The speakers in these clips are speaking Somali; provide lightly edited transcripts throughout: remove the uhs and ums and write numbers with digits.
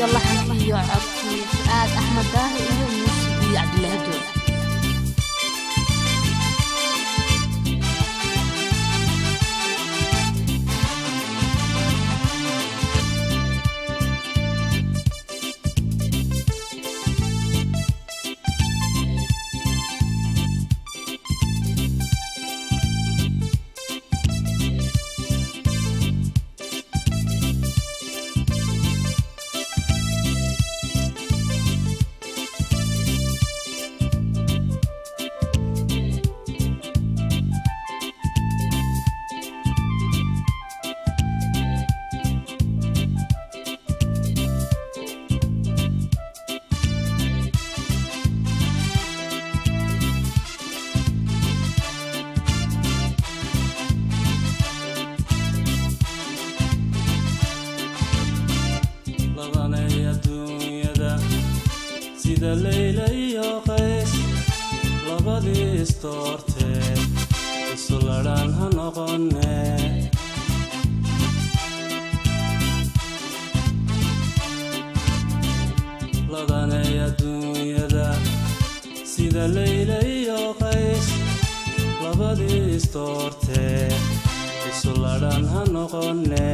iyo laxankii iyo codkii aad Axmed Daahir iyo muusigii Cabdilaahi Doole. Leyla iyo qays labadii isdoortee isu ladhaan ha noqone ladanay adduunyada sida Leyla iyo qays labadii isdoortee isu ladhaan ha noqone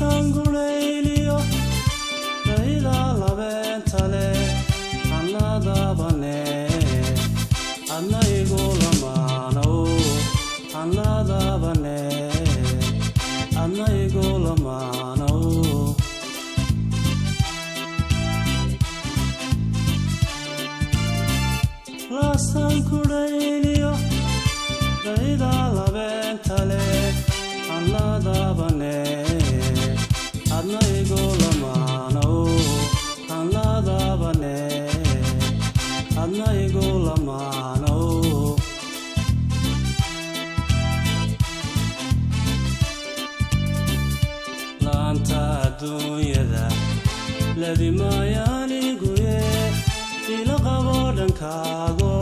Sangulelio Raida labentale Anladabane Anaigo lamano Anladabane Anaigo lamano La sangulelio Raida labentale Anladabane Anaigo lamano Anladabane Anaigo lamano Laanta adduunyada ladii maayaaniguye ila qabo dhankaago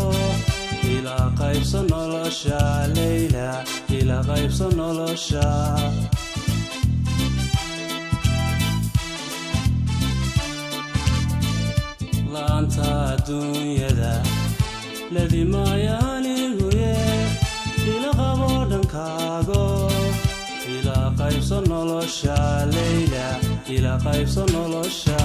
ila qaybso nolosha Leyla ila qaybso nolosha Laanta adduunyada ladii maayaaniguye ila qabo dhankaago ila qaybso nolosha Leyla ila qaybso nolosha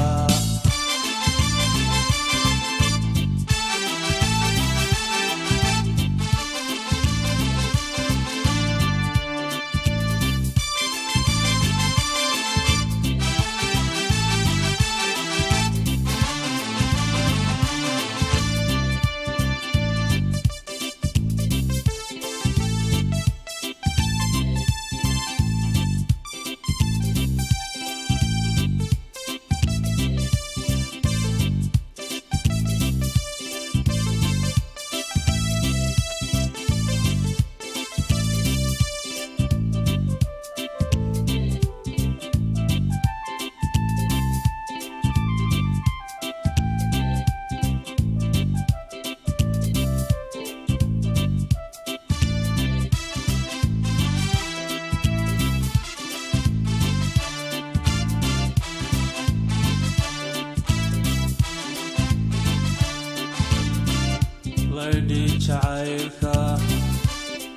Lady jacaylka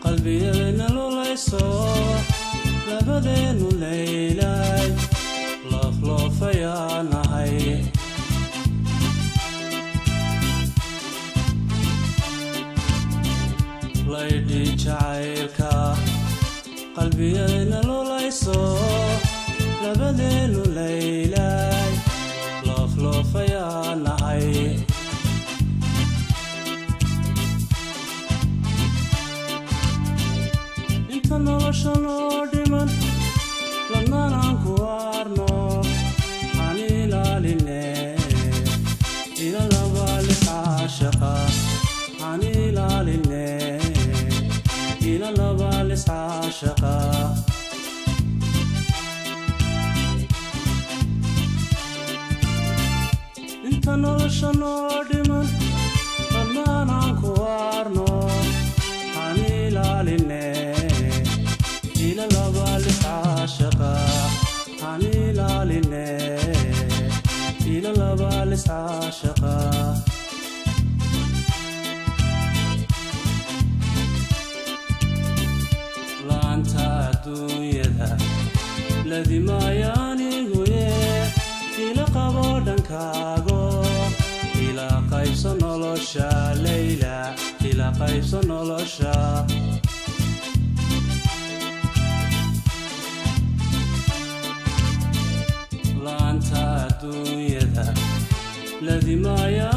qalbiyadena lulayso labadeenu leylay loofloofayaanahay Lady jacaylka qalbiyadena lulayso labadeenu leylay loofloofayaanahay nolosha noo dhiman ladnaan ku arno aan ilaaline ila labali caashaqa aan ilaaline ila labali caashaqa inta nolosha noo dhiman ladnaan ku arno aan ilaaline ladimayaanigoye ila qabo dhankaago ila qaybso nolosha layla ila qaybso nolosha laanta adduunyada ladimaaya